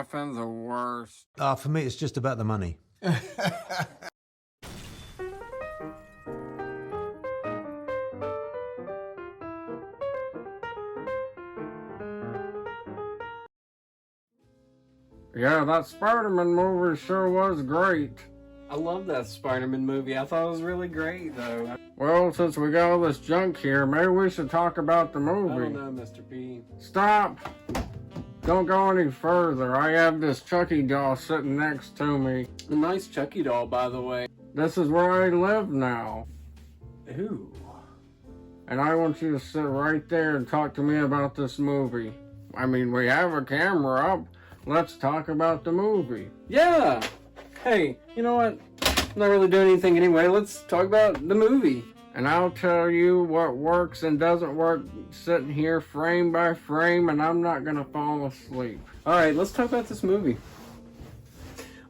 laughing the worst. For me, it's just about the money. Yeah, that Spider-Man movie sure was great. I love that Spider-Man movie. I thought it was really great, though. Well, since we got all this junk here, maybe we should talk about the movie. I don't know, Mr. P. Stop! Don't go any further. I have this Chucky doll sitting next to me. A nice Chucky doll, by the way. This is where I live now. Ooh. And I want you to sit right there and talk to me about this movie. I mean, we have a camera up. Let's talk about the movie. Yeah! Hey, you know what? I'm not really doing anything anyway. Let's talk about the movie. And I'll tell you what works and doesn't work sitting here frame by frame, and I'm not gonna fall asleep. Alright, let's talk about this movie.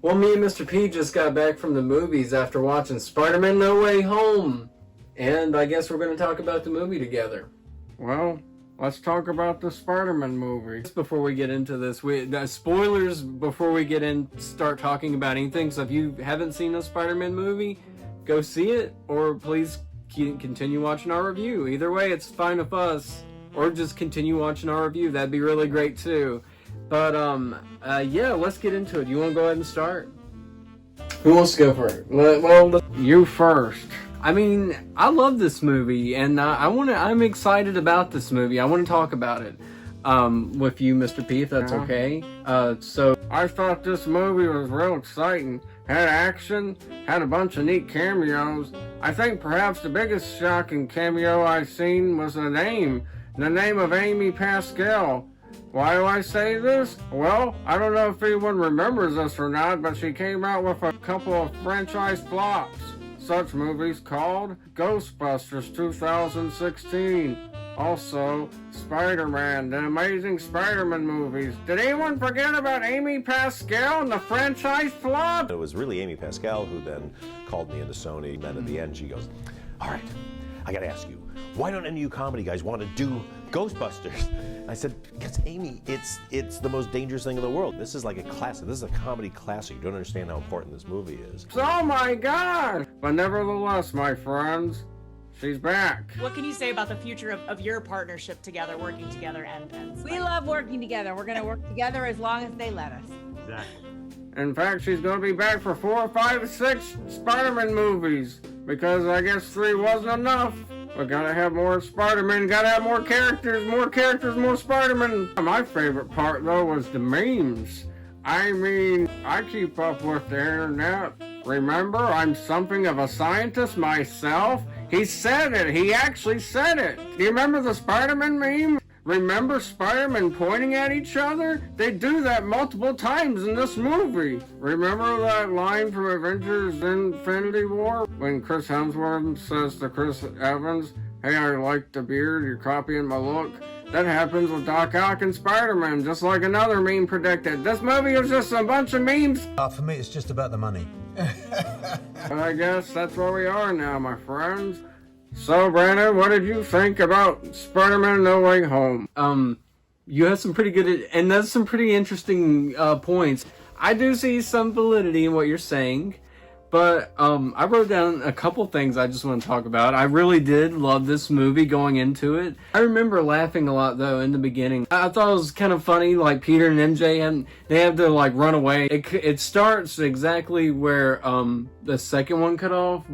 Well, me and Mr. P just got back from the movies after watching Spider-Man No Way Home. And I guess we're going to talk about the movie together. Well, let's talk about the Spider-Man movie. Just before we get into this, spoilers before we start talking about anything. So if you haven't seen a Spider-Man movie, go see it, or please continue watching our review. Either way, it's fine with us, or just continue watching our review. That'd be really great too. But yeah, let's get into it. You want to go ahead and start? Who wants to go for it? Well, you first. I mean, I love this movie, and I'm excited about this movie. I want to talk about it with you, Mr. P, if that's okay. So I thought this movie was real exciting. Had action, had a bunch of neat cameos. I think perhaps the biggest shocking cameo I've seen was the name of Amy Pascal. Why do I say this? Well, I don't know if anyone remembers this or not, but she came out with a couple of franchise flops. Such movies called Ghostbusters 2016. Also, Spider-Man, the Amazing Spider-Man movies. Did anyone forget about Amy Pascal and the franchise flop? It was really Amy Pascal who then called me into Sony. Then at the end she goes, all right, I gotta ask you, why don't any of you comedy guys want to do Ghostbusters? And I said, because Amy, it's the most dangerous thing in the world. This is like a classic. This is a comedy classic. You don't understand how important this movie is. Oh my gosh! But nevertheless, my friends, she's back. What can you say about the future of your partnership together, working together, and We love working together. We're going to work together as long as they let us. exactly. In fact, she's going to be back for 4, 5, 6 Spider-Man movies. Because I guess 3 wasn't enough. We gotta have more Spider-Man, gotta have more characters, more Spider-Man. My favorite part, though, was the memes. I mean, I keep up with the internet. Remember, I'm something of a scientist myself. He said it. He actually said it. Do you remember the Spider-Man meme? Remember Spider-Man pointing at each other? They do that multiple times in this movie. Remember that line from Avengers Infinity War? When Chris Hemsworth says to Chris Evans, hey, I like the beard, you're copying my look. That happens with Doc Ock and Spider-Man, just like another meme predicted. This movie is just a bunch of memes. For me, it's just about the money. And I guess that's where we are now, my friends. So, Brandon, what did you think about Spider-Man No Way Home? You have some pretty good, and that's some pretty interesting points. I do see some validity in what you're saying, but I wrote down a couple things I just want to talk about. I really did love this movie going into it. I remember laughing a lot, though, in the beginning. I thought it was kind of funny, like Peter and MJ, they have to, like, run away. It starts exactly where the second one cut off,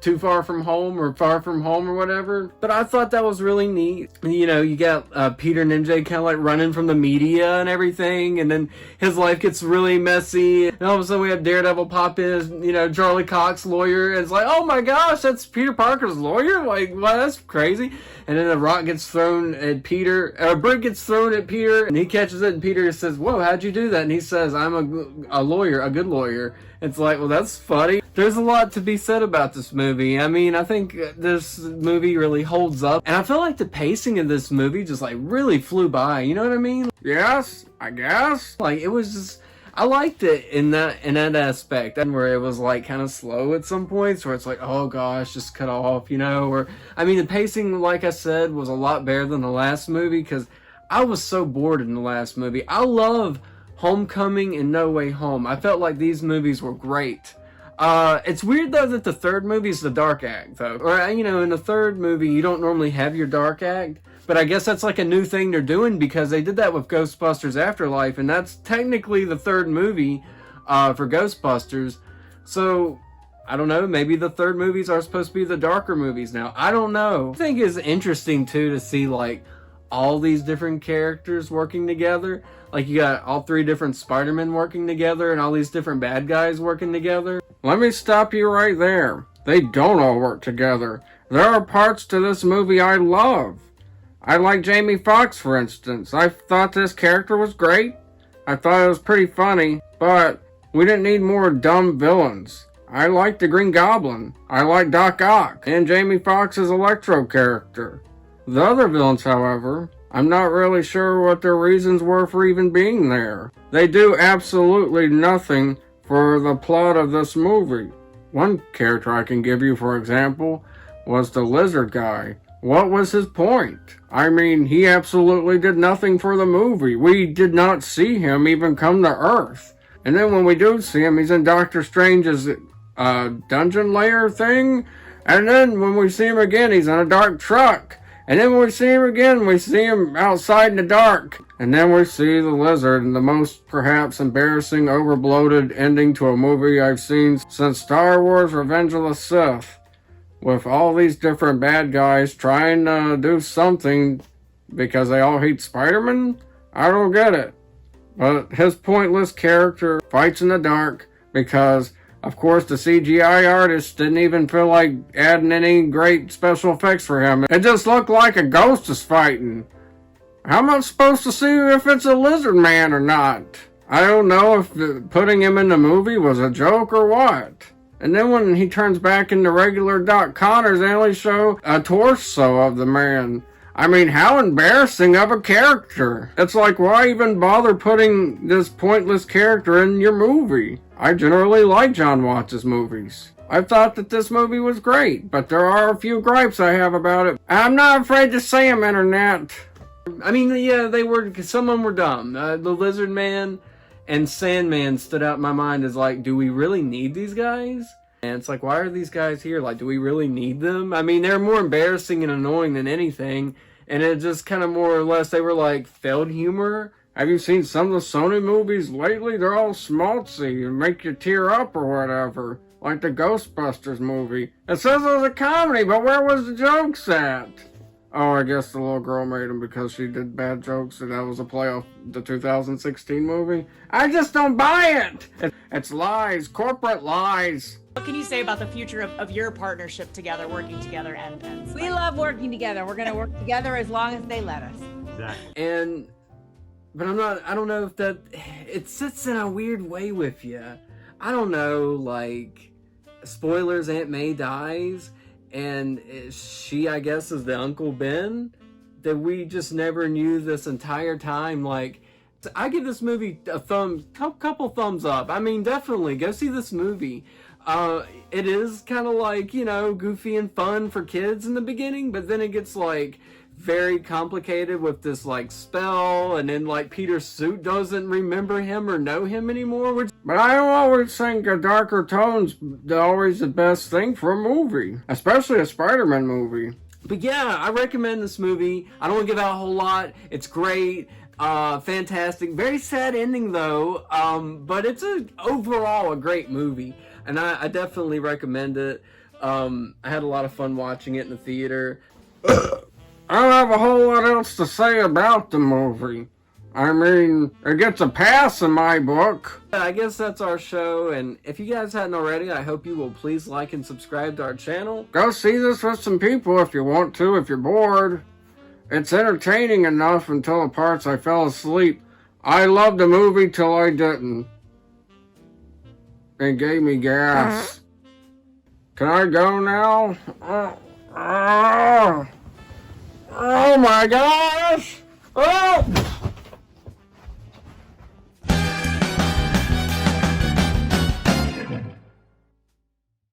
Too Far From Home or Far From Home or whatever. But I thought that was really neat. You know, you got Peter and MJ kind of like running from the media and everything, and then his life gets really messy. And all of a sudden we have Daredevil pop in as, you know, Charlie Cox lawyer, and it's like, oh my gosh, that's Peter Parker's lawyer? Like, wow, that's crazy. And then a rock gets thrown at Peter, a brick gets thrown at Peter, and he catches it, and Peter says, whoa, how'd you do that? And he says, I'm a lawyer, a good lawyer. It's like, well, that's funny. There's a lot to be said about this movie. I mean, I think this movie really holds up. And I feel like the pacing of this movie just, like, really flew by. You know what I mean? Yes, I guess. Like, it was just... I liked it in that aspect, and where it was like kind of slow at some points, where it's like, oh gosh, just cut off, you know. Or I mean, the pacing, like I said, was a lot better than the last movie, because I was so bored in the last movie. I love Homecoming and No Way Home. I felt like these movies were great. It's weird though that the third movie is the dark act though. Or, you know, in the third movie you don't normally have your dark act. But I guess that's like a new thing they're doing because they did that with Ghostbusters Afterlife. And that's technically the third movie for Ghostbusters. So, I don't know, maybe the third movies are supposed to be the darker movies now. I don't know. I think it's interesting too to see like all these different characters working together. Like you got all three different Spider-Men working together and all these different bad guys working together. Let me stop you right there. They don't all work together. There are parts to this movie I love. I like Jamie Foxx, for instance. I thought this character was great. I thought it was pretty funny, but we didn't need more dumb villains. I like the Green Goblin. I like Doc Ock and Jamie Foxx's Electro character. The other villains, however, I'm not really sure what their reasons were for even being there. They do absolutely nothing for the plot of this movie. One character I can give you, for example, was the lizard guy. What was his point? I mean, he absolutely did nothing for the movie. We did not see him even come to Earth. And then when we do see him, he's in Doctor Strange's dungeon lair thing. And then when we see him again, he's in a dark truck. And then when we see him again, we see him outside in the dark. And then we see the lizard in the most perhaps embarrassing, overbloated ending to a movie I've seen since Star Wars Revenge of the Sith. With all these different bad guys trying to do something because they all hate Spider-Man? I don't get it. But his pointless character fights in the dark because, of course, the CGI artists didn't even feel like adding any great special effects for him. It just looked like a ghost is fighting. How am I supposed to see if it's a lizard man or not? I don't know if putting him in the movie was a joke or what. And then when he turns back into regular Doc Connors, they only show a torso of the man. I mean, how embarrassing of a character. It's like, why even bother putting this pointless character in your movie? I generally like John Watts' movies. I thought that this movie was great, but there are a few gripes I have about it. I'm not afraid to say them, Internet. I mean, yeah, they were, some of them were dumb. The Lizard Man and Sandman stood out in my mind as like, do we really need these guys? And it's like, why are these guys here? Like, do we really need them? I mean, they're more embarrassing and annoying than anything. And it just kind of more or less, they were like failed humor. Have you seen some of the Sony movies lately? They're all schmaltzy and make you tear up or whatever. Like the Ghostbusters movie. It says it was a comedy, but where was the jokes at? Oh, I guess the little girl made them because she did bad jokes and that was a play off the 2016 movie. I just don't buy it! It's lies, corporate lies. What can you say about the future of your partnership together, working together, and We love working together. We're going to work together as long as they let us. And, but I don't know if that, it sits in a weird way with you. I don't know, like, spoilers, Aunt May dies, and she, I guess, is the Uncle Ben, that we just never knew this entire time. Like, I give this movie a couple thumbs up. I mean, definitely, go see this movie. It is kind of like, you know, goofy and fun for kids in the beginning, but then it gets like very complicated with this like spell, and then like Peter Suit doesn't remember him or know him anymore. But I always think a darker tone's always the best thing for a movie, especially a Spider-Man movie. But yeah, I recommend this movie. I don't want to give out a whole lot. It's great. Fantastic. Very sad ending though. But it's overall a great movie. And I definitely recommend it. I had a lot of fun watching it in the theater. I don't have a whole lot else to say about the movie. I mean, it gets a pass in my book. I guess that's our show, and if you guys hadn't already, I hope you will please like and subscribe to our channel. Go see this with some people if you want to, if you're bored. It's entertaining enough until the parts I fell asleep. I loved the movie till I didn't. It gave me gas. Can I go now? Oh my gosh! Oh!